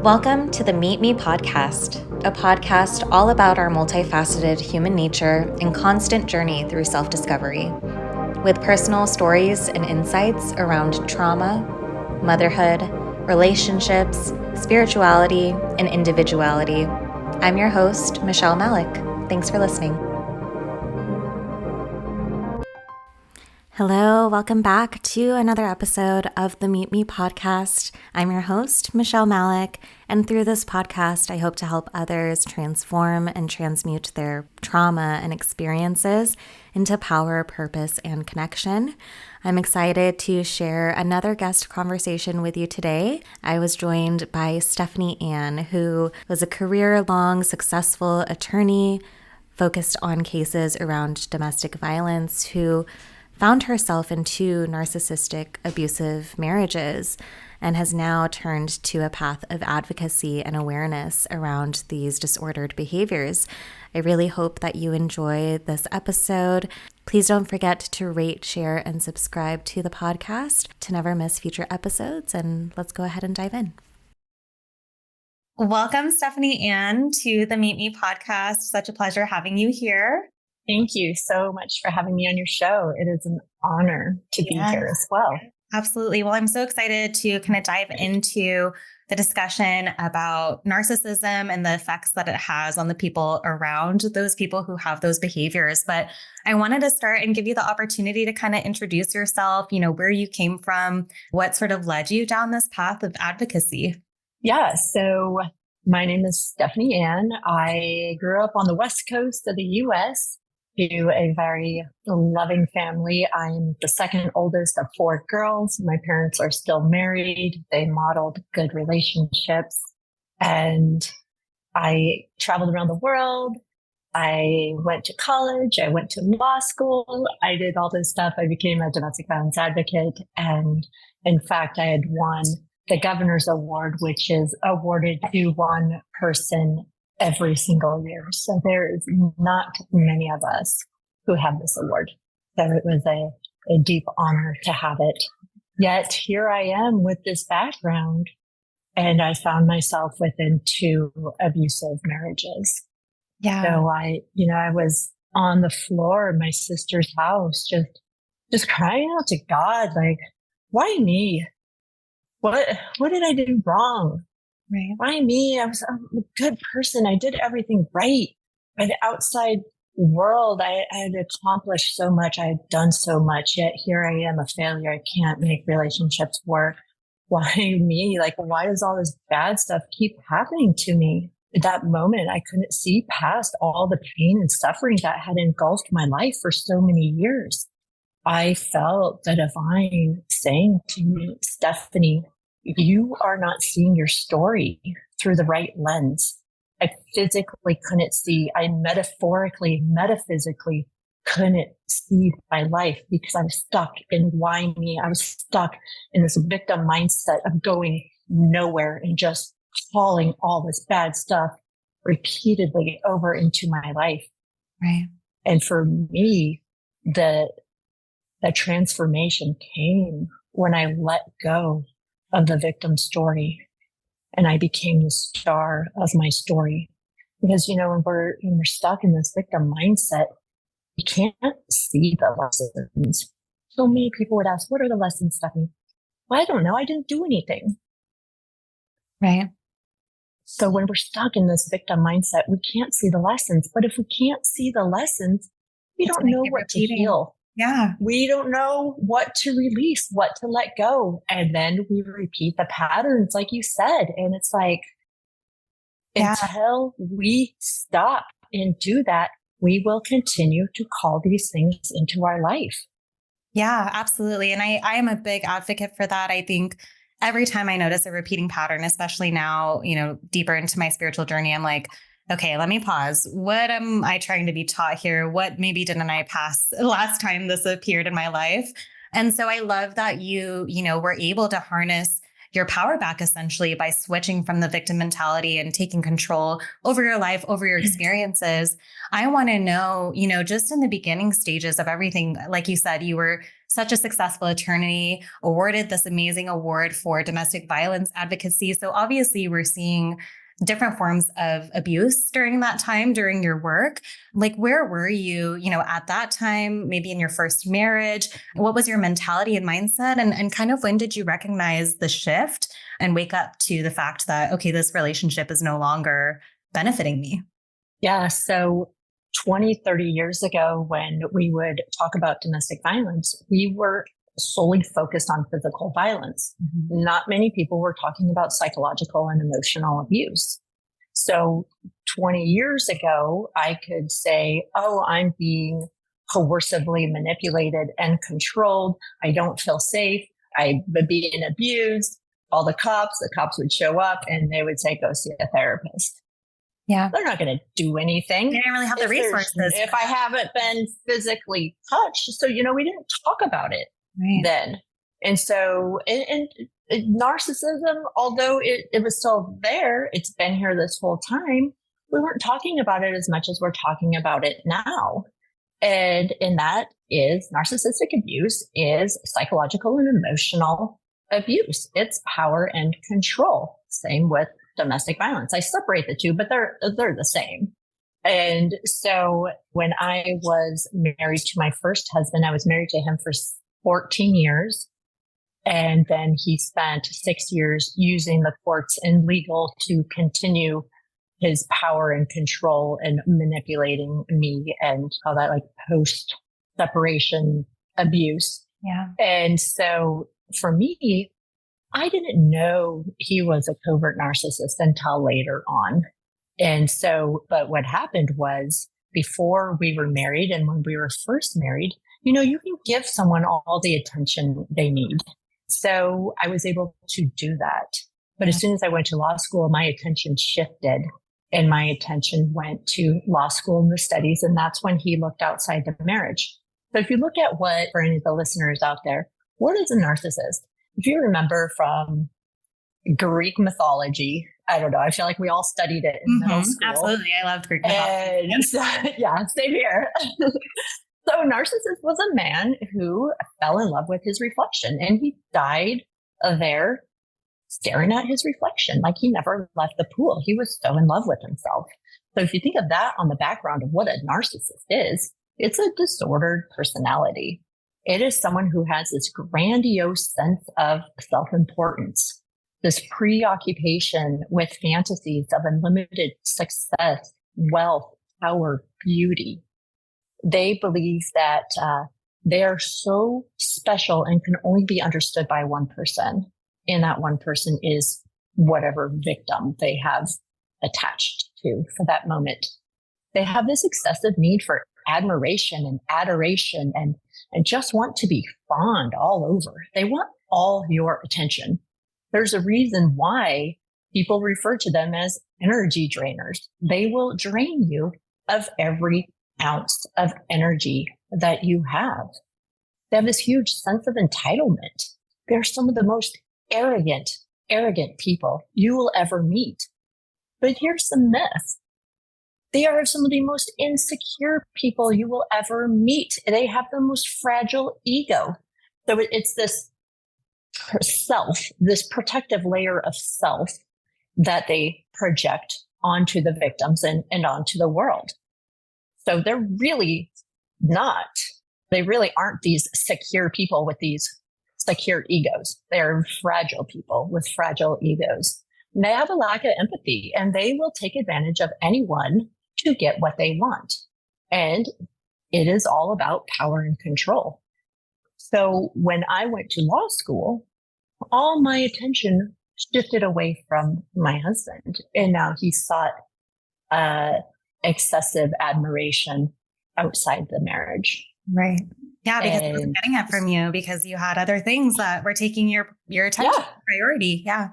Welcome to the Meet Me podcast, a podcast all about our multifaceted human nature and constant journey through self-discovery, with personal stories and insights around trauma, motherhood, relationships, spirituality, and individuality. I'm your host, Michelle Malik. Thanks for listening. Hello, welcome back to another episode of the Meet Me podcast. I'm your host, Michelle Malik, and through this podcast, I hope to help others transform and transmute their trauma and experiences into power, purpose, and connection. I'm excited to share another guest conversation with you today. I was joined by Stephany Ann, who was a career-long, successful attorney focused on cases around domestic violence, who found herself in two narcissistic, abusive marriages and has now turned to a path of advocacy and awareness around these disordered behaviors. I really hope that you enjoy this episode. Please don't forget to rate, share, and subscribe to the podcast to never miss future episodes. And let's go ahead and dive in. Welcome, Stephany Ann, to the Meet Me podcast. Such a pleasure having you here. Thank you so much for having me on your show. It is an honor to be here as well. Absolutely. Well, I'm so excited to kind of dive into the discussion about narcissism and the effects that it has on the people around those people who have those behaviors. But I wanted to start and give you the opportunity to kind of introduce yourself, where you came from, what sort of led you down this path of advocacy. Yeah. So my name is Stephany Ann. I grew up on the West Coast of the U.S. to a very loving family. I'm the second oldest of four girls. My parents are still married. They modeled good relationships. And I traveled around the world. I went to college. I went to law school. I did all this stuff. I became a domestic violence advocate. And in fact, I had won the Governor's Award, which is awarded to one person every single year. So there is not many of us who have this award. So it was a deep honor to have it. Yet here I am with this background, and I found myself within two abusive marriages. Yeah. So I was on the floor in my sister's house, just crying out to God, like, why me? What did I do wrong? Right. Why me? I was a good person. I did everything right. By the outside world, I had accomplished so much. I had done so much, yet here I am, a failure. I can't make relationships work. Why me? Like, why does all this bad stuff keep happening to me? At that moment, I couldn't see past all the pain and suffering that had engulfed my life for so many years. I felt the divine saying to me, Stephany, you are not seeing your story through the right lens. I physically couldn't see. I metaphysically couldn't see my life because I was stuck in why me. I was stuck in this victim mindset of going nowhere and just calling all this bad stuff repeatedly over into my life. Right. And for me, the transformation came when I let go of the victim story and I became the star of my story. Because, when we're stuck in this victim mindset, we can't see the lessons. So many people would ask, what are the lessons, Stephany? Well, I don't know. I didn't do anything. Right. So when we're stuck in this victim mindset, we can't see the lessons. But if we can't see the lessons, we don't know what to heal. Yeah. We don't know what to release, what to let go. And then we repeat the patterns, like you said. And it's like, until we stop and do that, we will continue to call these things into our life. Yeah, absolutely. And I am a big advocate for that. I think every time I notice a repeating pattern, especially now, deeper into my spiritual journey, I'm like, okay, let me pause. What am I trying to be taught here? What maybe didn't I pass last time this appeared in my life? And so I love that you were able to harness your power back essentially by switching from the victim mentality and taking control over your life, over your experiences. I want to know, just in the beginning stages of everything, like you said, you were such a successful attorney, awarded this amazing award for domestic violence advocacy. So obviously we're seeing different forms of abuse during that time, during your work. Like, where were you, at that time, maybe in your first marriage? What was your mentality and mindset? And kind of when did you recognize the shift and wake up to the fact that, okay, this relationship is no longer benefiting me? Yeah. So 20, 30 years ago, when we would talk about domestic violence, we were solely focused on physical violence. Mm-hmm. Not many people were talking about psychological and emotional abuse. So 20 years ago, I could say, oh, I'm being coercively manipulated and controlled. I don't feel safe. I'm being abused. All the cops would show up and they would say, go see a therapist. Yeah. They're not going to do anything. They didn't really have the resources. If I haven't been physically touched. So, we didn't talk about it then. And so, and narcissism, although it was still there, it's been here this whole time. We weren't talking about it as much as we're talking about it now. And that is narcissistic abuse is psychological and emotional abuse. It's power and control. Same with domestic violence. I separate the two, but they're the same. And so when I was married to my first husband, I was married to him for 14 years. And then he spent 6 years using the courts and legal to continue his power and control and manipulating me and all that, like post separation abuse. Yeah. And so for me, I didn't know he was a covert narcissist until later on. And so, but what happened was before we were married and when we were first married, you can give someone all the attention they need. So I was able to do that. But as soon as I went to law school, my attention shifted and my attention went to law school and the studies. And that's when he looked outside the marriage. So if you look at for any of the listeners out there, what is a narcissist? If you remember from Greek mythology, I don't know, I feel like we all studied it in middle school. Absolutely. I loved Greek mythology. And so, yeah, same here. So Narcissus was a man who fell in love with his reflection and he died there staring at his reflection. Like he never left the pool. He was so in love with himself. So if you think of that on the background of what a narcissist is, it's a disordered personality. It is someone who has this grandiose sense of self-importance, this preoccupation with fantasies of unlimited success, wealth, power, beauty. They believe that they are so special and can only be understood by one person. And that one person is whatever victim they have attached to for that moment. They have this excessive need for admiration and adoration and just want to be fawned all over. They want all your attention. There's a reason why people refer to them as energy drainers. They will drain you of every ounce of energy that you have. They have this huge sense of entitlement. They're some of the most arrogant people you will ever meet. But here's the myth. They are some of the most insecure people you will ever meet. They have the most fragile ego. So it's this self, this protective layer of self that they project onto the victims and onto the world. So they really aren't these secure people with these secure egos. They're fragile people with fragile egos. And they have a lack of empathy and they will take advantage of anyone to get what they want. And it is all about power and control. So when I went to law school, all my attention shifted away from my husband. And now he sought excessive admiration outside the marriage. Right. Yeah, because he was getting it from you because you had other things that were taking your attention priority. Yeah.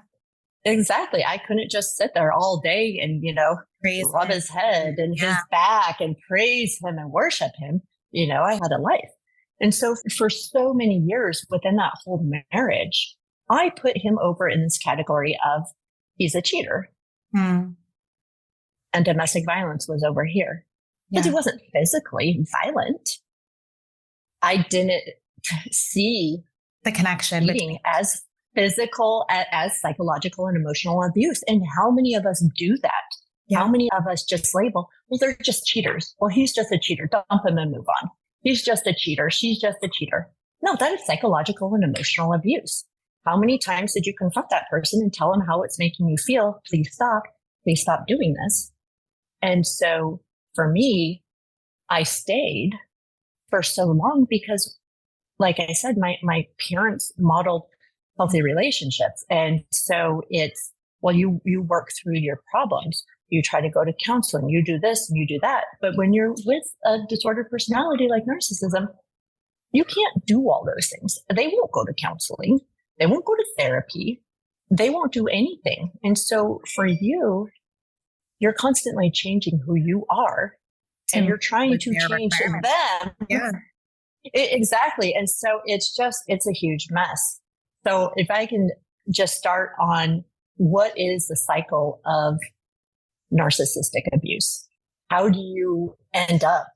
Exactly. I couldn't just sit there all day and, rub his head and his back and praise him and worship him. I had a life. And so for so many years within that whole marriage, I put him over in this category of he's a cheater. And domestic violence was over here. Because he wasn't physically violent. I didn't see the connection eating as physical, as psychological and emotional abuse. And how many of us do that? Yeah. How many of us just label, well, they're just cheaters. Well, he's just a cheater. Dump him and move on. He's just a cheater. She's just a cheater. No, that is psychological and emotional abuse. How many times did you confront that person and tell them how it's making you feel? Please stop doing this. And so for me, I stayed for so long because, like I said, my parents modeled healthy relationships. And so it's, well, you work through your problems. You try to go to counseling, you do this and you do that. But when you're with a disordered personality like narcissism, you can't do all those things. They won't go to counseling. They won't go to therapy. They won't do anything. And so for you, you're constantly changing who you are and you're trying to change them. Yeah. Exactly. And so it's a huge mess. So if I can just start on what is the cycle of narcissistic abuse? How do you end up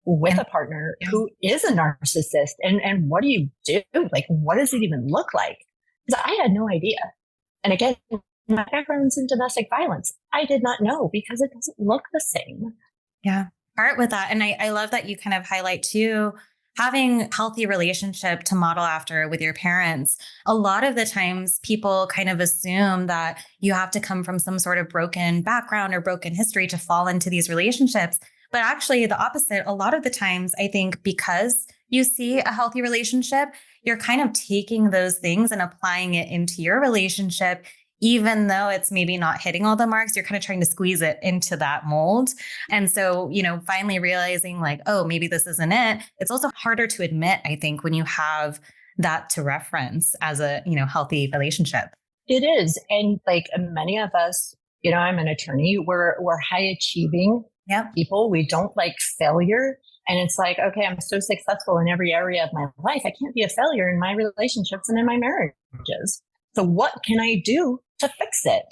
with a partner who is a narcissist? And what do you do? Like, what does it even look like? Because I had no idea. And again, my background's in domestic violence. I did not know because it doesn't look the same. Yeah. Part with that. And I love that you kind of highlight too, having healthy relationship to model after with your parents. A lot of the times people kind of assume that you have to come from some sort of broken background or broken history to fall into these relationships. But actually the opposite, a lot of the times, I think because you see a healthy relationship, you're kind of taking those things and applying it into your relationship. Even though it's maybe not hitting all the marks, you're kind of trying to squeeze it into that mold. And so, finally realizing like, oh, maybe this isn't it. It's also harder to admit, I think, when you have that to reference as a, healthy relationship. It is. And like many of us, I'm an attorney, we're high achieving people. We don't like failure. And it's like, okay, I'm so successful in every area of my life. I can't be a failure in my relationships and in my marriages. So what can I do to fix it?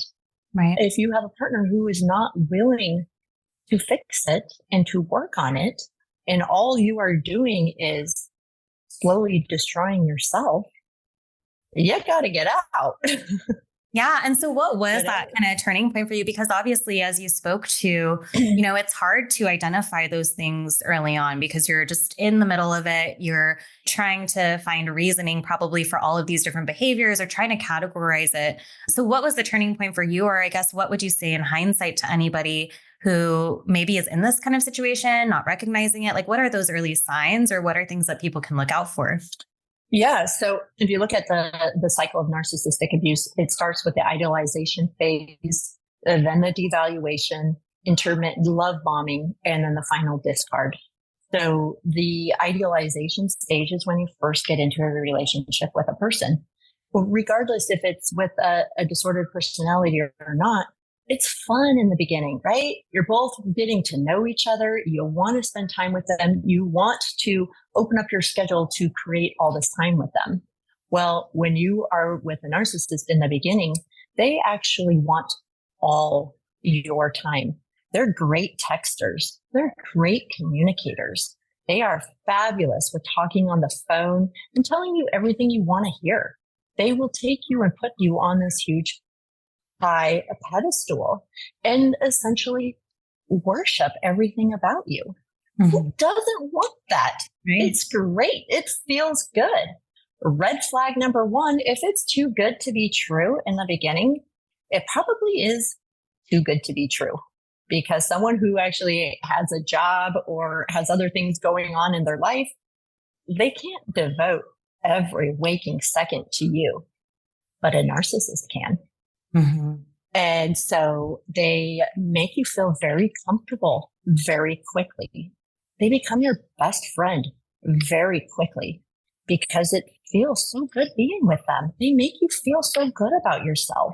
Right. If you have a partner who is not willing to fix it and to work on it, and all you are doing is slowly destroying yourself, you got to get out. Yeah. And so what was that kind of turning point for you? Because obviously, as you spoke to, it's hard to identify those things early on because you're just in the middle of it. You're trying to find reasoning probably for all of these different behaviors or trying to categorize it. So what was the turning point for you? Or I guess, what would you say in hindsight to anybody who maybe is in this kind of situation, not recognizing it? Like, what are those early signs or what are things that people can look out for? Yeah. So if you look at the cycle of narcissistic abuse, it starts with the idealization phase, then the devaluation, intermittent love bombing, and then the final discard. So the idealization stage is when you first get into a relationship with a person. Well, regardless if it's with a disordered personality or not, it's fun in the beginning, right? You're both getting to know each other. You want to spend time with them. You want to open up your schedule to create all this time with them. Well, when you are with a narcissist in the beginning, they actually want all your time. They're great texters. They're great communicators. They are fabulous with talking on the phone and telling you everything you want to hear. They will take you and put you on this huge high a pedestal and essentially worship everything about you. Mm-hmm. Who doesn't want that? Right. It's great. It feels good. Red flag number one, if it's too good to be true in the beginning, it probably is too good to be true because someone who actually has a job or has other things going on in their life, they can't devote every waking second to you, but a narcissist can. Mm-hmm. And so they make you feel very comfortable very quickly. They become your best friend very quickly because it feels so good being with them. They make you feel so good about yourself.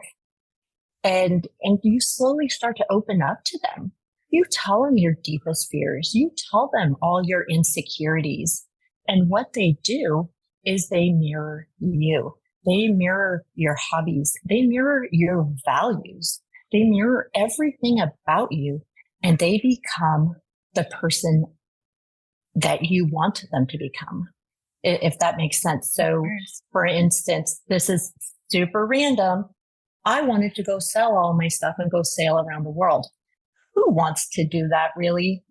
And you slowly start to open up to them. You tell them your deepest fears. You tell them all your insecurities. And what they do is they mirror you. They mirror your hobbies. They mirror your values. They mirror everything about you, and they become the person that you want them to become. if that makes sense. So for instance, this is super random. I wanted to go sell all my stuff and go sail around the world. Who wants to do that, really?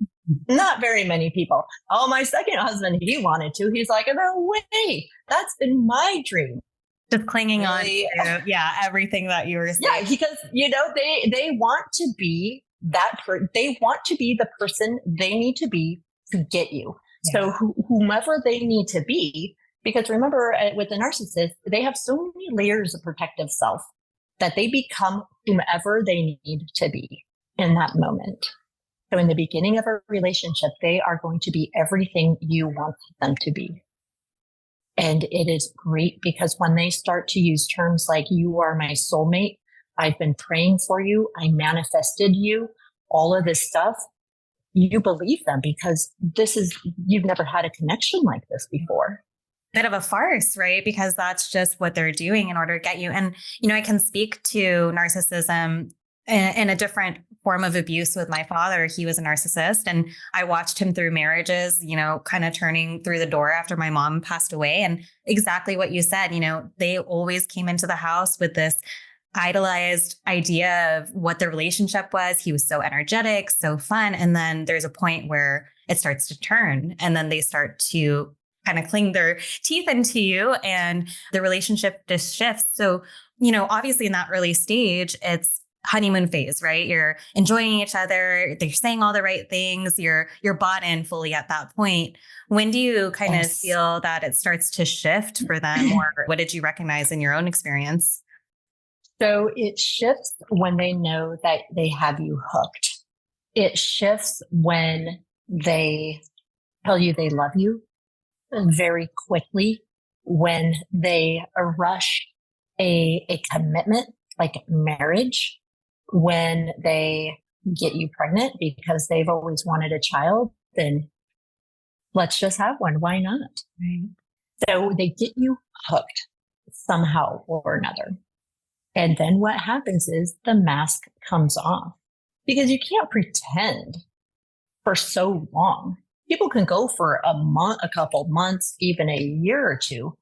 Not very many people. Oh, my second husband, he wanted to. He's like, no way. That's been my dream. Just clinging on to, everything that you were saying. Yeah, because, they want to be they want to be the person they need to be to get you. Yeah. So whomever they need to be, because remember, with the narcissist, they have so many layers of protective self that they become whomever they need to be in that moment. So in the beginning of a relationship, they are going to be everything you want them to be. And it is great because when they start to use terms like, you are my soulmate, I've been praying for you, I manifested you, all of this stuff, you believe them because you've never had a connection like this before. Bit of a farce, right? Because that's just what they're doing in order to get you. And, I can speak to narcissism in a different form of abuse with my father. He was a narcissist, and I watched him through marriages, kind of turning through the door after my mom passed away. And exactly what you said, they always came into the house with this idolized idea of what the relationship was. He was so energetic, so fun. And then there's a point where it starts to turn, and then they start to kind of cling their teeth into you, and the relationship just shifts. So, obviously in that early stage, it's honeymoon phase, right? You're enjoying each other. They're saying all the right things. You're bought in fully at that point. When do you kind of feel that it starts to shift for them, or what did you recognize in your own experience? So it shifts when they know that they have you hooked. It shifts when they tell you they love you very quickly, when they rush a commitment like marriage, when they get you pregnant because they've always wanted a child, then let's just have one. Why not? Right. So they get you hooked somehow or another. And then what happens is the mask comes off, because you can't pretend for so long. People can go for a month, a couple months, even a year or two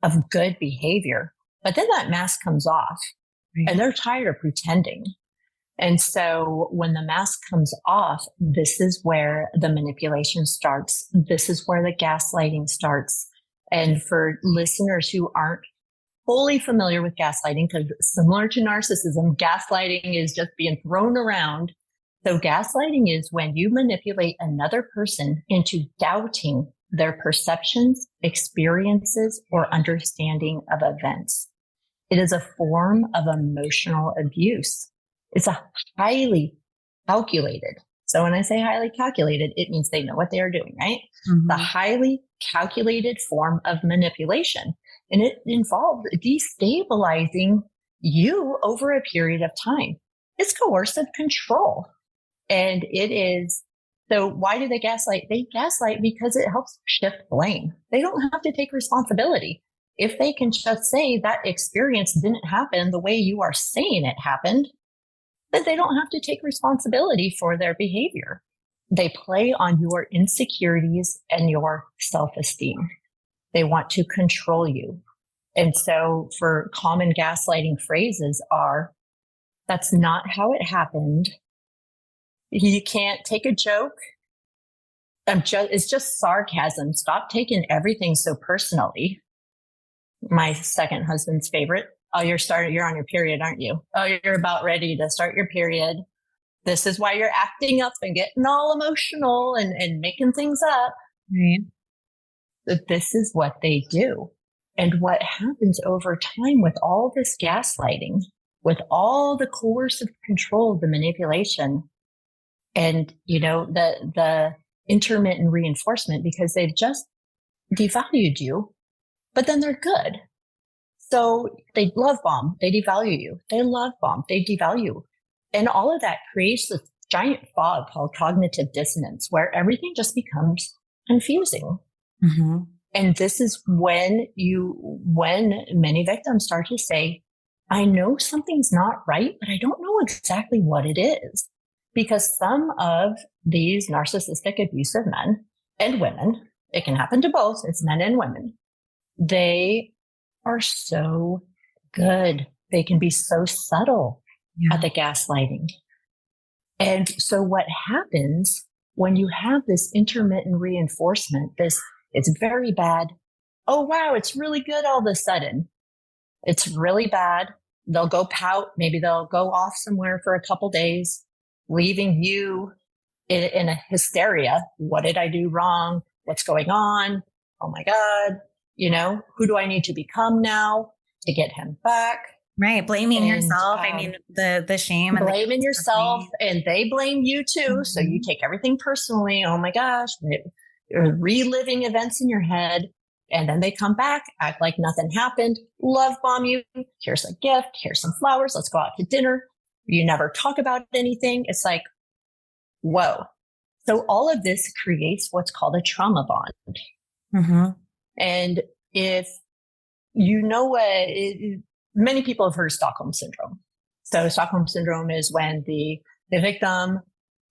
of good behavior, but then that mask comes off, right, and they're tired of pretending. And so when the mask comes off, this is where the manipulation starts. This is where the gaslighting starts. And for listeners who aren't fully familiar with gaslighting, because similar to narcissism, gaslighting is just being thrown around. So gaslighting is when you manipulate another person into doubting their perceptions, experiences, or understanding of events. It is a form of emotional abuse. It's a highly calculated. So when I say highly calculated, it means they know what they are doing, right? Mm-hmm. The highly calculated form of manipulation. And it involves destabilizing you over a period of time. It's coercive control. And it is, so why do they gaslight? They gaslight because it helps shift blame. They don't have to take responsibility. If they can just say that experience didn't happen the way you are saying it happened, then they don't have to take responsibility for their behavior. They play on your insecurities and your self-esteem. They want to control you. And so for common gaslighting phrases are, that's not how it happened. You can't take a joke. It's just sarcasm. Stop taking everything so personally. My second husband's favorite. Oh, you're on your period, aren't you? Oh, you're about ready to start your period. This is why you're acting up and getting all emotional and making things up. Right. This is what they do. And what happens over time with all this gaslighting, with all the coercive control, the manipulation, and, the intermittent reinforcement, because they've just devalued you, but then they're good. So they love bomb, they devalue you. They love bomb, they devalue. And all of that creates this giant fog called cognitive dissonance, where everything just becomes confusing. Mm-hmm. And this is when many victims start to say, I know something's not right, but I don't know exactly what it is. Because some of these narcissistic abusive men and women, it can happen to both, it's men and women. They are so good. They can be so subtle at the gaslighting. And so what happens when you have this intermittent reinforcement, it's very bad. Oh, wow, it's really good all of a sudden. It's really bad. They'll go pout. Maybe they'll go off somewhere for a couple days, leaving you in a hysteria. What did I do wrong? What's going on? Oh my God. Who do I need to become now to get him back? Right. Blaming yourself. I mean, the shame. Blaming yourself, and they blame you too. So you take everything personally. Oh my gosh. You're reliving events in your head. And then they come back, act like nothing happened, love bomb you. Here's a gift. Here's some flowers. Let's go out to dinner. You never talk about anything. It's like, whoa. So all of this creates what's called a trauma bond. Mm-hmm. And if many people have heard of Stockholm Syndrome. So Stockholm Syndrome is when the victim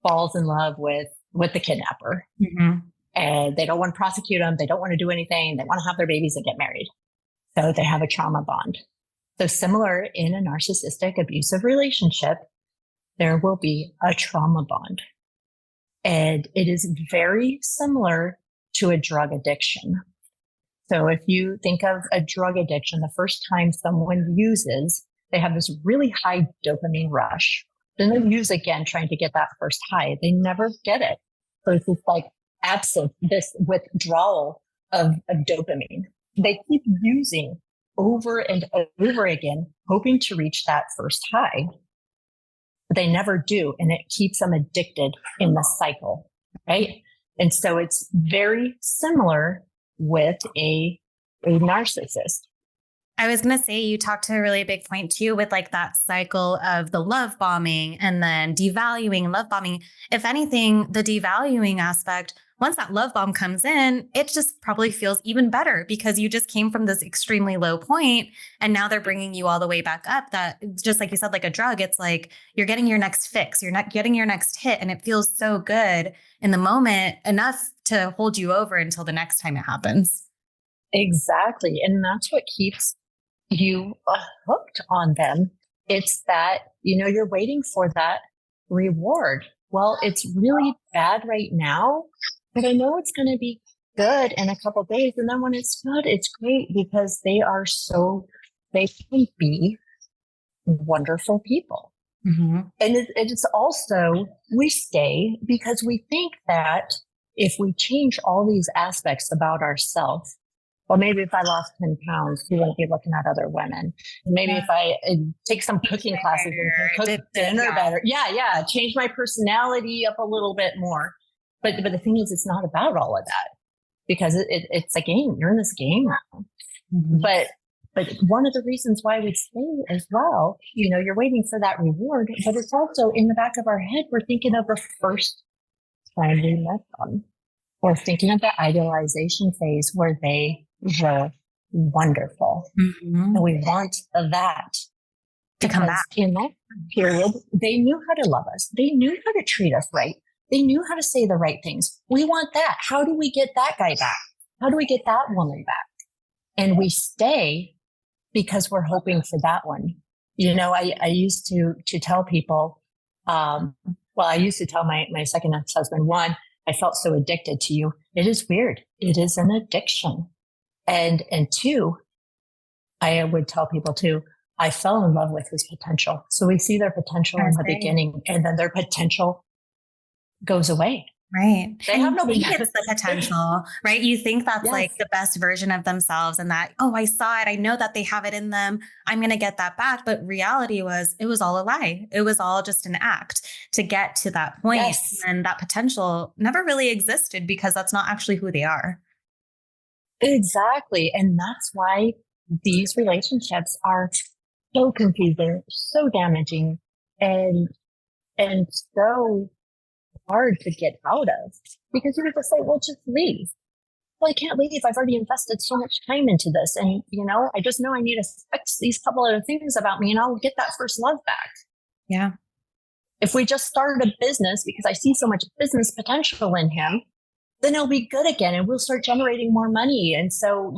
falls in love with the kidnapper. Mm-hmm. And they don't want to prosecute them. They don't want to do anything. They want to have their babies and get married. So they have a trauma bond. So similar in a narcissistic abusive relationship, there will be a trauma bond. And it is very similar to a drug addiction. So if you think of a drug addiction, the first time someone uses, they have this really high dopamine rush. Then they use again, trying to get that first high. They never get it. So it's just like this withdrawal of dopamine. They keep using over and over again, hoping to reach that first high. But they never do. And it keeps them addicted in the cycle, right? And so it's very similar with a narcissist. I was going to say, you talked to a really big point too, with like that cycle of the love bombing and then devaluing love bombing. If anything, the devaluing aspect, once that love bomb comes in, it just probably feels even better because you just came from this extremely low point and now they're bringing you all the way back up. That just like you said, like a drug, it's like you're getting your next fix, you're not getting your next hit, and it feels so good in the moment, enough to hold you over until the next time it happens. Exactly. And that's what keeps you hooked on them. It's that, you're waiting for that reward. Well, it's really bad right now, but I know it's going to be good in a couple of days. And then when it's good, it's great because they can be wonderful people. Mm-hmm. And it's also, we stay because we think that if we change all these aspects about ourselves, well, maybe if I lost 10 pounds, you wouldn't be looking at other women. Maybe if I take some cooking classes and cook dinner better. Yeah. Change my personality up a little bit more. But the thing is, it's not about all of that because it's a game. You're in this game now. Mm-hmm. But one of the reasons why we stay as well, you're waiting for that reward, but it's also in the back of our head. We're thinking of the first time we met them. We're thinking of the idealization phase where they were wonderful. Mm-hmm. And we want that to come back. In that period, they knew how to love us. They knew how to treat us right. They knew how to say the right things. We want that. How do we get that guy back? How do we get that woman back? And we stay because we're hoping for that one. I used to tell people, I used to tell my second ex-husband, one, I felt so addicted to you. It is weird. It is an addiction. And two, I would tell people too, I fell in love with his potential. So we see their potential in the beginning and then their potential goes away. Right. They have no it's the potential, right? You think that's like the best version of themselves and that, oh, I saw it. I know that they have it in them. I'm going to get that back. But reality was, it was all a lie. It was all just an act to get to that point. Yes. And that potential never really existed because that's not actually who they are. Exactly. And that's why these relationships are so confusing, so damaging, and so hard to get out of, because you would just say, well, just leave. Well, I can't leave. I've already invested so much time into this. And, I just know I need to fix these couple of things about me and I'll get that first love back. Yeah. If we just started a business because I see so much business potential in him, then it'll be good again and we'll start generating more money. And so,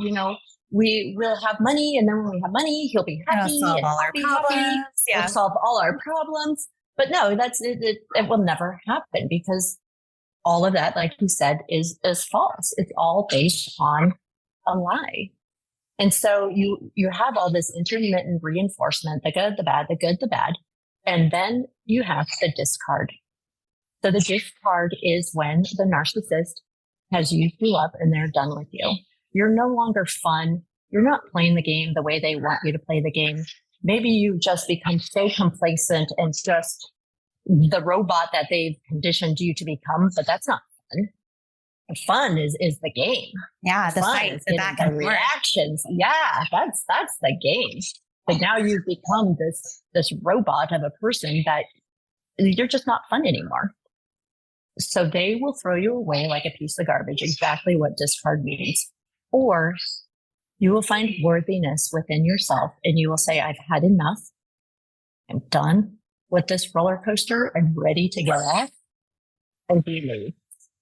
we will have money. And then when we have money, he'll be happy solve and all I'll our be problems. happy. Yeah. We'll solve all our problems. But no, that's it. It will never happen because all of that, like you said, is false. It's all based on a lie. And so you have all this intermittent reinforcement, the good, the bad, the good, the bad. And then you have the discard. So the discard is when the narcissist has used you up and they're done with you. You're no longer fun. You're not playing the game the way they want you to play the game. Maybe you just become so complacent and just the robot that they've conditioned you to become, but that's not fun. The fun is the game. Yeah, the fight, the back and forth. Reactions. Yeah, that's the game. But now you've become this robot of a person that you're just not fun anymore. So they will throw you away like a piece of garbage, exactly what discard means. Or you will find worthiness within yourself and you will say, I've had enough. I'm done with this roller coaster. I'm ready to get off and be leave.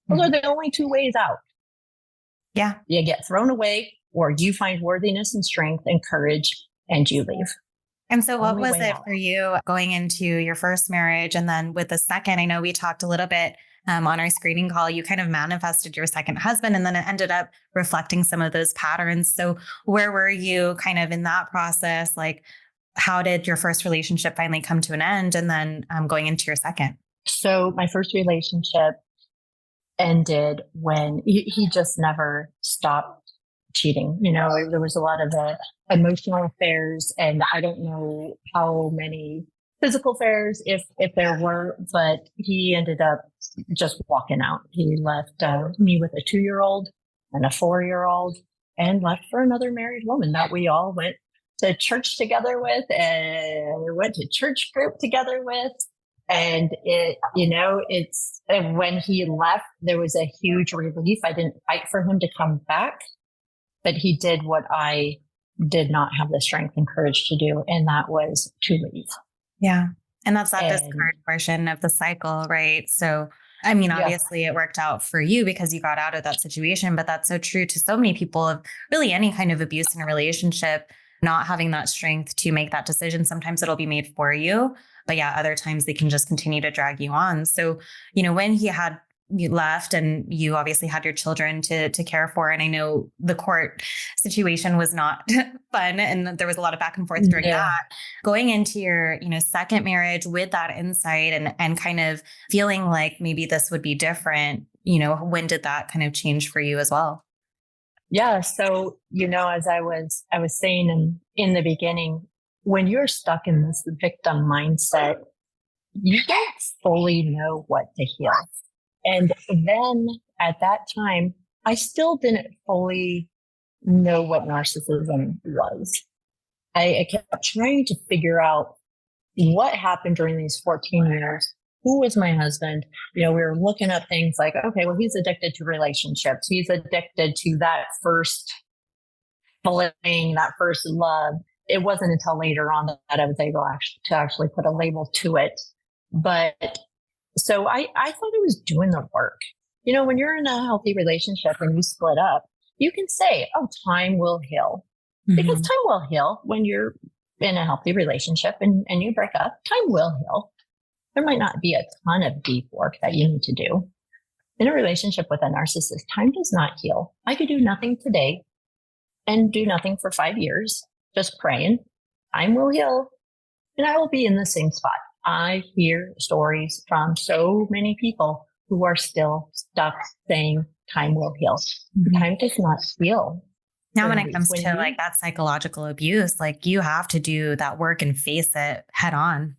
Those are the only two ways out. Yeah. You get thrown away or you find worthiness and strength and courage and you leave. And so what was it for you going into your first marriage? And then with the second, I know we talked a little bit on our screening call, you kind of manifested your second husband and then it ended up reflecting some of those patterns. So where were you kind of in that process? Like, how did your first relationship finally come to an end? And then going into your second? So my first relationship ended when he just never stopped cheating. There was a lot of emotional affairs and I don't know how many physical affairs, if there were, but he ended up just walking out. He left me with a 2-year-old and a 4-year-old and left for another married woman that we all went to church together with and we went to church group together with. And and when he left, there was a huge relief. I didn't fight for him to come back, but he did what I did not have the strength and courage to do. And that was to leave. Yeah. And that's that discard portion of the cycle, right? So, I mean, obviously it worked out for you because you got out of that situation, but that's so true to so many people of really any kind of abuse in a relationship, not having that strength to make that decision. Sometimes it'll be made for you, but yeah, other times they can just continue to drag you on. So, when you left and you obviously had your children to care for. And I know the court situation was not fun and there was a lot of back and forth during that. Going into your, second marriage with that insight and kind of feeling like maybe this would be different, when did that kind of change for you as well? Yeah. So, as I was saying in the beginning, when you're stuck in this victim mindset, you don't fully know what to heal. And then at that time, I still didn't fully know what narcissism was. I kept trying to figure out what happened during these 14 years. Who was my husband? We were looking up things like, okay, well, he's addicted to relationships. He's addicted to that first fling, that first love. It wasn't until later on that I was able to actually put a label to it. But so I thought I was doing the work. When you're in a healthy relationship and you split up, you can say, oh, time will heal. Mm-hmm. Because time will heal when you're in a healthy relationship and you break up. Time will heal. There might not be a ton of deep work that you need to do. In a relationship with a narcissist, time does not heal. I could do nothing today and do nothing for 5 years, just praying. Time will heal and I will be in the same spot. I hear stories from so many people who are still stuck saying time will heal. Mm-hmm. Time does not heal. Now, when it comes to like that psychological abuse, like you have to do that work and face it head on.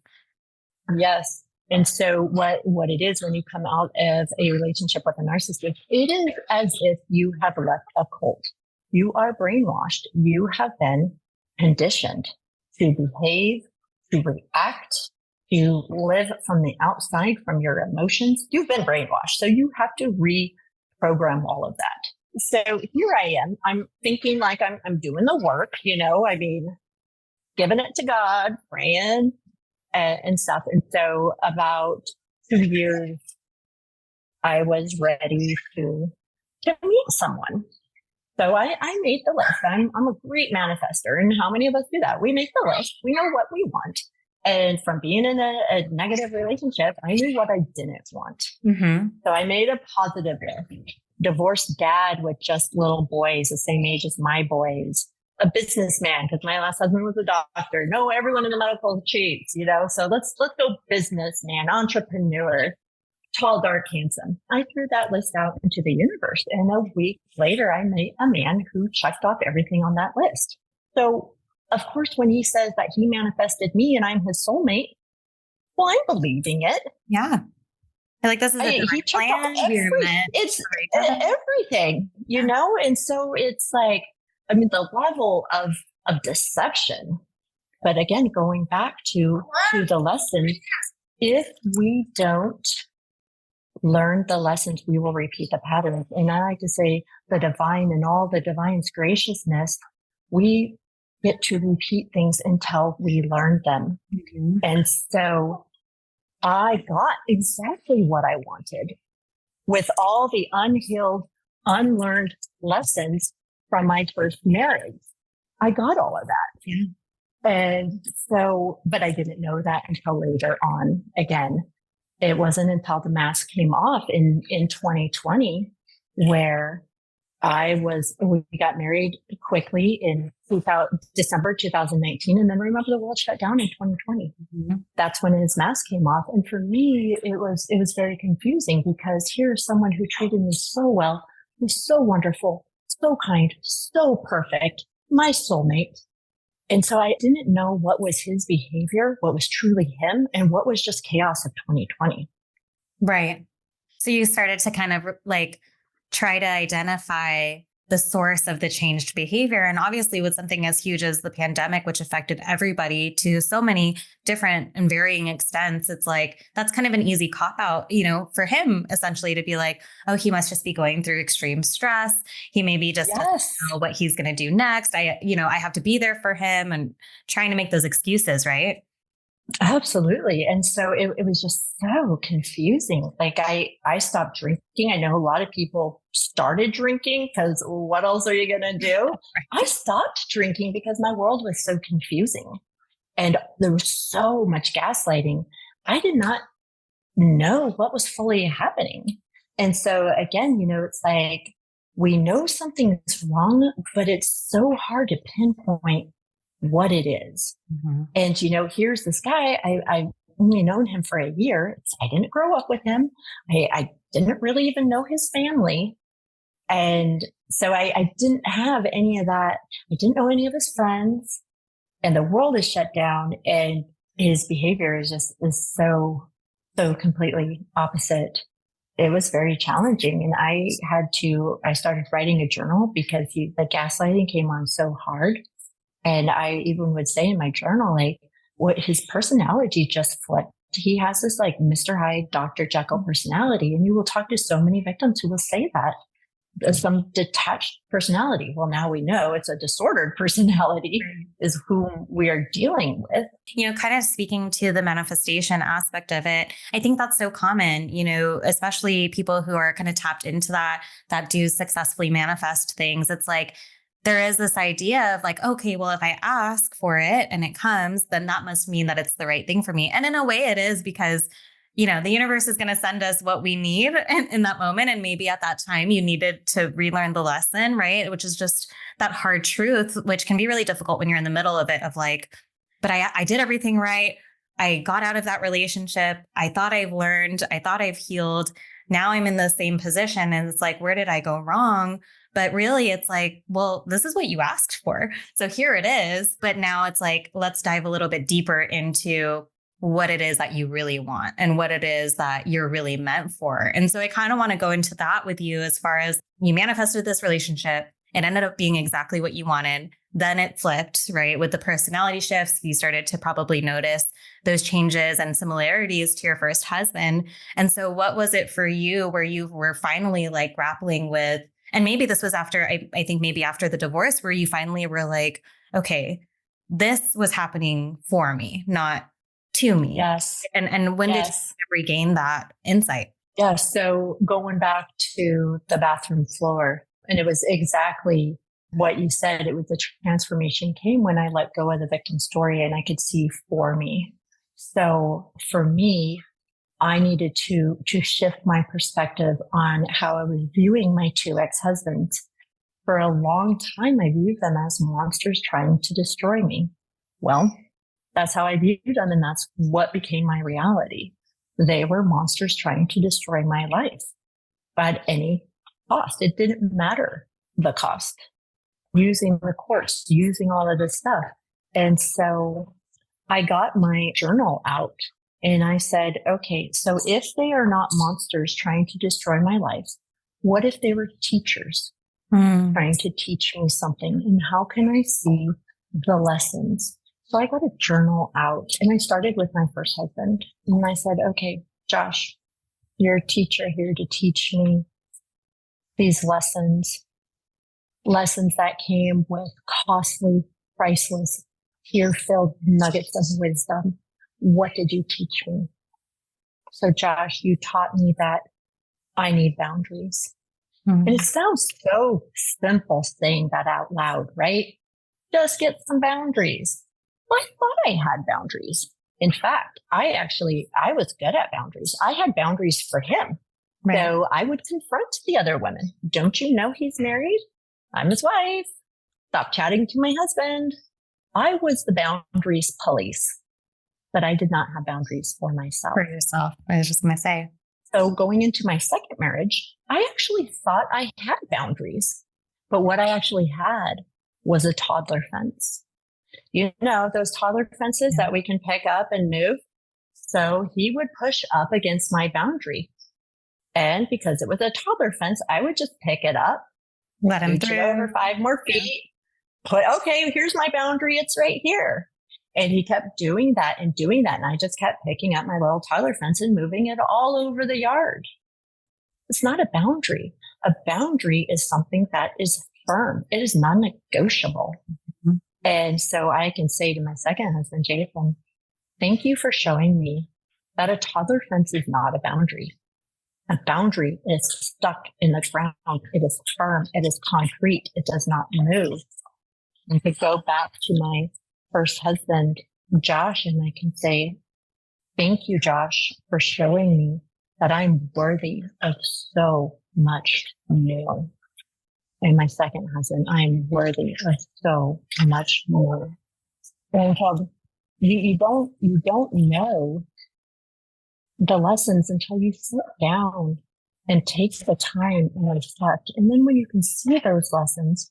Yes. And so what it is when you come out of a relationship with a narcissist, it is as if you have left a cult. You are brainwashed. You have been conditioned to behave, to react, to live from the outside, from your emotions. You've been brainwashed. So you have to reprogram all of that. So here I am. I'm thinking like I'm doing the work, giving it to God, praying and stuff. And so about 2 years, I was ready to to meet someone. So I made the list. I'm a great manifester. And how many of us do that? We make the list. We know what we want. And from being in a negative relationship, I knew what I didn't want. Mm-hmm. So I made a positive list. Divorced dad with just little boys the same age as my boys. A businessman, because my last husband was a doctor. No, everyone in the medical cheats, So let's go businessman, entrepreneur, tall, dark, handsome. I threw that list out into the universe. And a week later, I met a man who checked off everything on that list. So, of course, when he says that he manifested me and I'm his soulmate, well, I'm believing it. Yeah. Like this is he checked off it's everything, And so it's like, the level of deception. But again, going back to the lesson, if we don't learn the lessons, we will repeat the patterns. And I like to say the divine and all the divine's graciousness, we get to repeat things until we learn them. Mm-hmm. And so I got exactly what I wanted with all the unhealed, unlearned lessons from my first marriage. I got all of that. Yeah. And so, but I didn't know that until later on. Again, it wasn't until the mask came off in 2020 where we got married quickly in December 2019. And then remember the world shut down in 2020. Mm-hmm. That's when his mask came off. And for me, it was very confusing because here's someone who treated me so well, who's so wonderful, so kind, so perfect, my soulmate. And so I didn't know what was his behavior, what was truly him, and what was just chaos of 2020. Right. So you started to kind of like try to identify the source of the changed behavior. And obviously with something as huge as the pandemic, which affected everybody to so many different and varying extents, it's like, that's kind of an easy cop out, for him essentially to be like, oh, he must just be going through extreme stress. He maybe just doesn't know what he's going to do next. I have to be there for him and trying to make those excuses, right? Absolutely. And so it was just so confusing. Like I stopped drinking. I know a lot of people started drinking because what else are you going to do? I stopped drinking because my world was so confusing and there was so much gaslighting. I did not know what was fully happening. And so again, it's like we know something's wrong, but it's so hard to pinpoint what it is. Mm-hmm. And, here's this guy, I've only known him for a year. I didn't grow up with him. I didn't really even know his family. And so I didn't have any of that. I didn't know any of his friends and the world is shut down and his behavior is so completely opposite. It was very challenging. And I started writing a journal because the gaslighting came on so hard. And I even would say in my journal, like, what his personality just flipped. He has this like Mr. Hyde, Dr. Jekyll personality. And you will talk to so many victims who will say that. Some detached personality. Well, now we know it's a disordered personality is whom we are dealing with. Kind of speaking to the manifestation aspect of it, I think that's so common, especially people who are kind of tapped into that do successfully manifest things. It's like, there is this idea of like, okay, well, if I ask for it and it comes, then that must mean that it's the right thing for me. And in a way it is because, the universe is going to send us what we need in that moment. And maybe at that time you needed to relearn the lesson, right? Which is just that hard truth, which can be really difficult when you're in the middle of it of like, but I did everything right. I got out of that relationship. I thought I've learned. I thought I've healed. Now I'm in the same position. And it's like, where did I go wrong? But really, it's like, well, this is what you asked for. So here it is. But now it's like, let's dive a little bit deeper into what it is that you really want and what it is that you're really meant for. And so I kind of want to go into that with you as far as you manifested this relationship. It ended up being exactly what you wanted. Then it flipped, right? With the personality shifts, you started to probably notice those changes and similarities to your first husband. And so what was it for you where you were finally like grappling with, and maybe this was after, I think maybe after the divorce, where you finally were like, okay, this was happening for me, not to me. Yes. And when did you regain that insight? Yeah. So going back to the bathroom floor, and it was exactly what you said. It was the transformation came when I let go of the victim story and I could see for me. So for me, I needed to shift my perspective on how I was viewing my two ex-husbands. For a long time, I viewed them as monsters trying to destroy me. Well, that's how I viewed them, and that's what became my reality. They were monsters trying to destroy my life at any cost. It didn't matter the cost, using the courts, using all of this stuff. And so I got my journal out and I said, okay, so if they are not monsters trying to destroy my life, what if they were teachers trying to teach me something? And how can I see the lessons? So I got a journal out and I started with my first husband. And I said, okay, Josh, you're a teacher here to teach me these lessons that came with costly, priceless, tear-filled nuggets of wisdom. What did you teach me? So Josh, you taught me that I need boundaries. And it sounds so simple saying that out loud, right? Just get some boundaries. Well, I thought I had boundaries. In fact, I was good at boundaries. I had boundaries for him. Right. So I would confront the other women. Don't you know he's married? I'm his wife. Stop chatting to my husband. I was the boundaries police, but I did not have boundaries for myself. For yourself. I was just going to say. So going into my second marriage, I actually thought I had boundaries, but what I actually had was a toddler fence. You know, those toddler fences that we can pick up and move. So he would push up against my boundary. And because it was a toddler fence, I would just pick it up, let him through over 5 more feet, okay, here's my boundary. It's right here. And he kept doing that and doing that. And I just kept picking up my little toddler fence and moving it all over the yard. It's not a boundary. A boundary is something that is firm. It is non-negotiable. Mm-hmm. And so I can say to my second husband, Jason, thank you for showing me that a toddler fence is not a boundary. A boundary is stuck in the ground. It is firm. It is concrete. It does not move. And to go back to my first husband, Josh, and I can say, thank you, Josh, for showing me that I'm worthy of so much more. And my second husband, I'm worthy of so much more. And you don't know the lessons until you sit down and take the time and reflect. And then when you can see those lessons,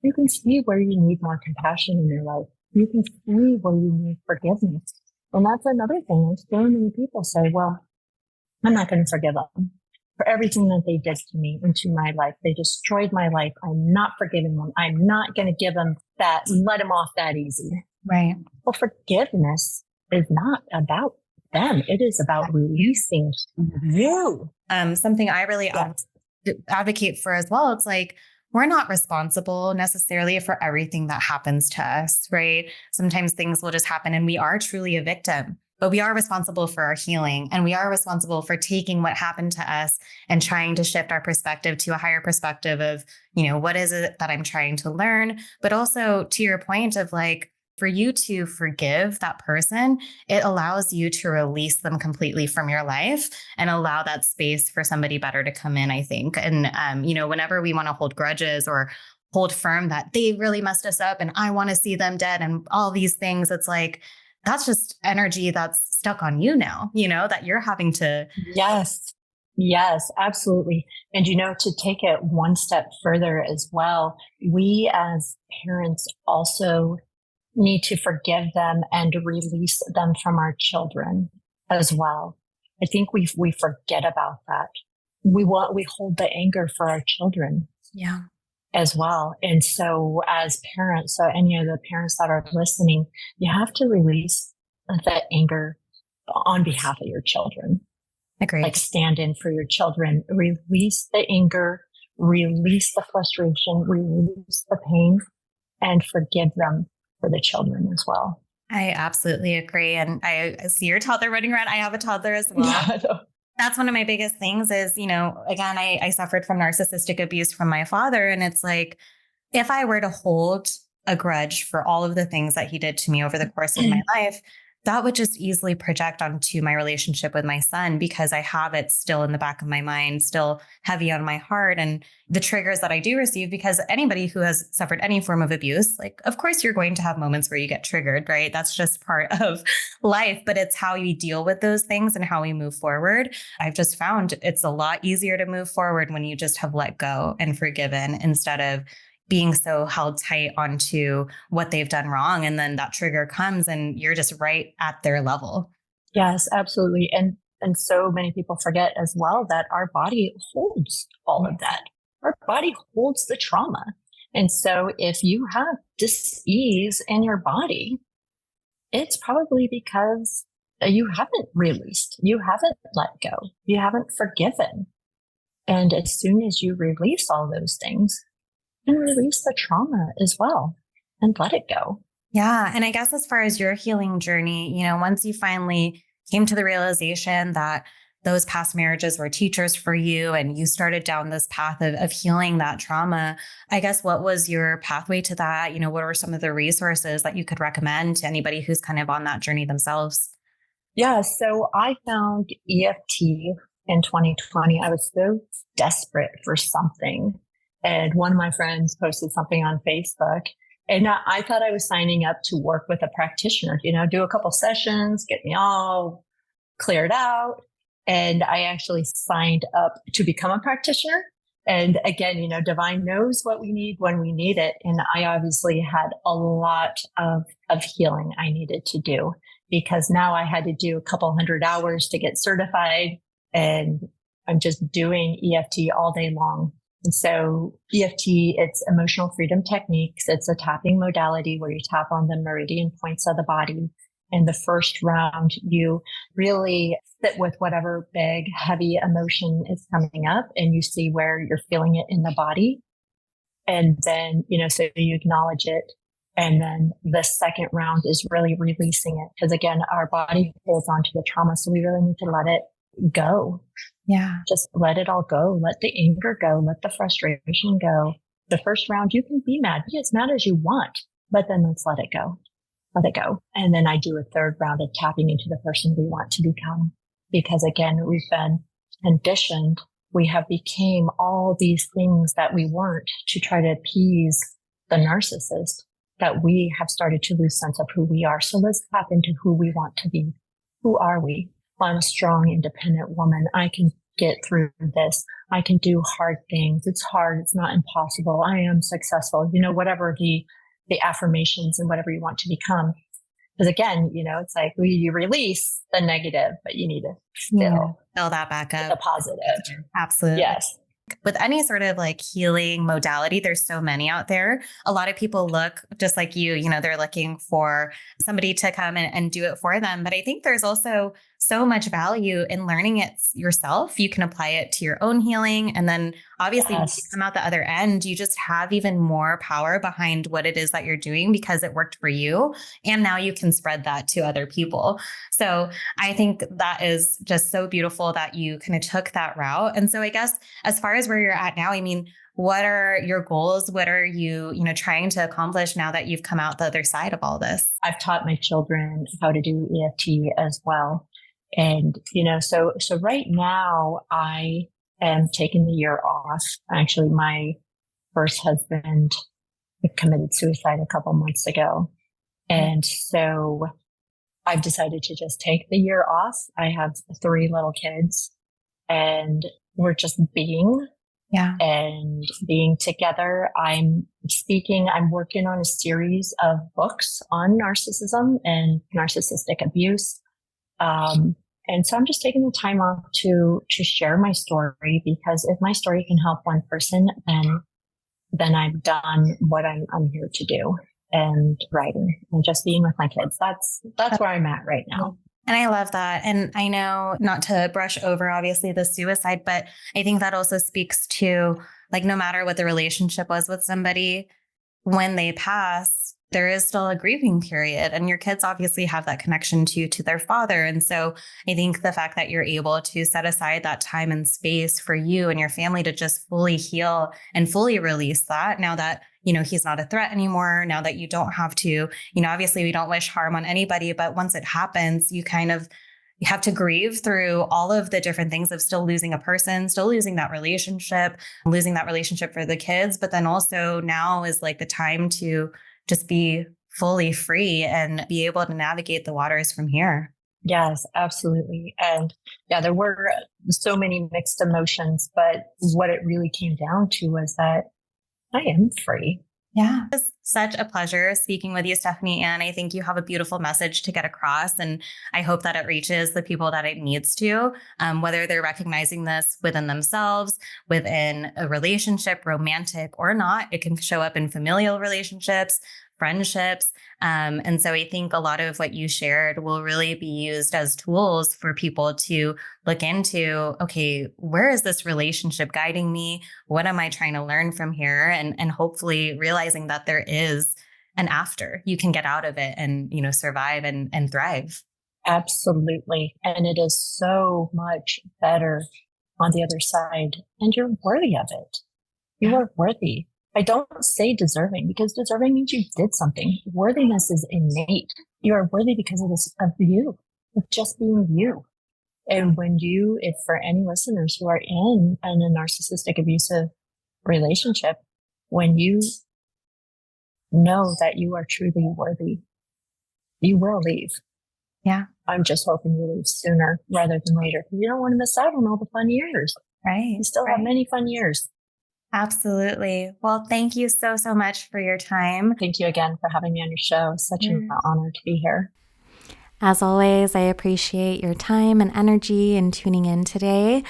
you can see where you need more compassion in your life. You can see where you need forgiveness. And that's another thing. So many people say, well, I'm not going to forgive them for everything that they did to me and to my life. They destroyed my life. I'm not forgiving them. I'm not going to give them that, let them off that easy. Right. Well, forgiveness is not about them. It is about releasing you. Something I really advocate for as well. It's like, we're not responsible necessarily for everything that happens to us, right? Sometimes things will just happen and we are truly a victim, but we are responsible for our healing and we are responsible for taking what happened to us and trying to shift our perspective to a higher perspective of, what is it that I'm trying to learn? But also to your point of like, for you to forgive that person, it allows you to release them completely from your life and allow that space for somebody better to come in, I think. And, whenever we want to hold grudges or hold firm that they really messed us up and I want to see them dead and all these things, it's like, that's just energy that's stuck on you now, that you're having to. Yes, absolutely. And, to take it one step further as well, we as parents also need to forgive them and release them from our children as well. I think we forget about that. We hold the anger for our children. Yeah. As well. And so as parents, so any of the parents that are listening, you have to release that anger on behalf of your children. Agreed. Like stand in for your children, release the anger, release the frustration, release the pain, and forgive them for the children as well. I absolutely agree. And I see your toddler running around. I have a toddler as well. That's one of my biggest things is, again, I suffered from narcissistic abuse from my father. And it's like, if I were to hold a grudge for all of the things that he did to me over the course of my life, that would just easily project onto my relationship with my son because I have it still in the back of my mind, still heavy on my heart. And the triggers that I do receive, because anybody who has suffered any form of abuse, like, of course, you're going to have moments where you get triggered, right? That's just part of life, but it's how you deal with those things and how we move forward. I've just found it's a lot easier to move forward when you just have let go and forgiven instead of being so held tight onto what they've done wrong. And then that trigger comes and you're just right at their level. Yes, absolutely. And so many people forget as well that our body holds all of that. Our body holds the trauma. And so if you have dis-ease in your body, it's probably because you haven't released, you haven't let go, you haven't forgiven. And as soon as you release all those things, and release the trauma as well and let it go. Yeah. And I guess as far as your healing journey, once you finally came to the realization that those past marriages were teachers for you and you started down this path of healing that trauma, I guess what was your pathway to that? What were some of the resources that you could recommend to anybody who's kind of on that journey themselves? Yeah. So I found EFT in 2020. I was so desperate for something. And one of my friends posted something on Facebook, and I thought I was signing up to work with a practitioner, do a couple sessions, get me all cleared out. And I actually signed up to become a practitioner. And again, divine knows what we need when we need it. And I obviously had a lot of healing I needed to do because now I had to do a couple 100 hours to get certified. And I'm just doing EFT all day long. And so EFT, it's emotional freedom techniques. It's a tapping modality where you tap on the meridian points of the body. In the first round, you really sit with whatever big, heavy emotion is coming up and you see where you're feeling it in the body. And then, so you acknowledge it. And then the second round is really releasing it. Because again, our body holds on to the trauma. So we really need to let it go. Yeah. Just let it all go. Let the anger go. Let the frustration go. The first round, you can be mad. Be as mad as you want, but then let's let it go. Let it go. And then I do a third round of tapping into the person we want to become. Because again, we've been conditioned. We have became all these things that we weren't to try to appease the narcissist, that we have started to lose sense of who we are. So let's tap into who we want to be. Who are we? I'm a strong, independent woman. I can get through this. I can do hard things. It's hard. It's not impossible. I am successful. Whatever the affirmations and whatever you want to become. Because again, it's like you release the negative, but you need to still fill that back up. The positive. Absolutely. Yes. With any sort of like healing modality, there's so many out there. A lot of people look just like you, they're looking for somebody to come and do it for them. But I think there's also so much value in learning it yourself. You can apply it to your own healing. And then obviously when you come out the other end, you just have even more power behind what it is that you're doing because it worked for you. And now you can spread that to other people. So I think that is just so beautiful that you kind of took that route. And so I guess as far as where you're at now, I mean, what are your goals? What are you, trying to accomplish now that you've come out the other side of all this? I've taught my children how to do EFT as well. And, so right now I am taking the year off. Actually, my first husband committed suicide a couple months ago. And so I've decided to just take the year off. I have 3 little kids and we're just being together. I'm working on a series of books on narcissism and narcissistic abuse. And so I'm just taking the time off to share my story, because if my story can help one person, then I've done what I'm here to do, and writing and just being with my kids. That's where I'm at right now. And I love that. And I know not to brush over, obviously, the suicide, but I think that also speaks to, like, no matter what the relationship was with somebody, when they pass, there is still a grieving period, and your kids obviously have that connection to their father. And so I think the fact that you're able to set aside that time and space for you and your family to just fully heal and fully release that, now that, he's not a threat anymore, now that you don't have to, obviously we don't wish harm on anybody, but once it happens, you have to grieve through all of the different things of still losing a person, still losing that relationship for the kids. But then also now is like the time to just be fully free and be able to navigate the waters from here. Yes, absolutely. And yeah, there were so many mixed emotions, but what it really came down to was that I am free. Yeah. It was such a pleasure speaking with you, Stephany Ann. I think you have a beautiful message to get across, and I hope that it reaches the people that it needs to, whether they're recognizing this within themselves, within a relationship, romantic or not. It can show up in familial relationships, friendships. And so I think a lot of what you shared will really be used as tools for people to look into, okay, where is this relationship guiding me? What am I trying to learn from here? And hopefully realizing that there is an after. You can get out of it and, survive and thrive. Absolutely. And it is so much better on the other side. And you're worthy of it. You are worthy. I don't say deserving, because deserving means you did something. Worthiness is innate. You are worthy because it is of you, of just being you. And if for any listeners who are in a narcissistic abusive relationship, when you know that you are truly worthy, you will leave. Yeah. I'm just hoping you leave sooner rather than later, because you don't want to miss out on all the fun years. Right. You still have many fun years. Absolutely. Well, thank you so, so much for your time. Thank you again for having me on your show. Such an honor to be here. As always, I appreciate your time and energy in tuning in today.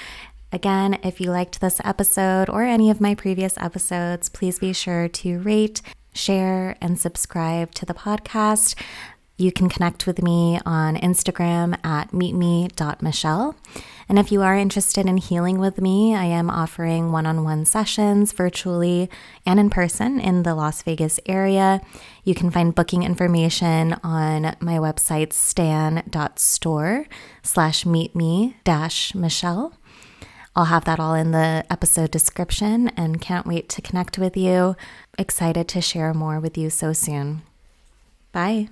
Again, if you liked this episode or any of my previous episodes, please be sure to rate, share, and subscribe to the podcast. You can connect with me on Instagram at meetme-michelle. And if you are interested in healing with me, I am offering one-on-one sessions virtually and in person in the Las Vegas area. You can find booking information on my website, stan.store/meetme-michelle. I'll have that all in the episode description and can't wait to connect with you. Excited to share more with you so soon. Bye.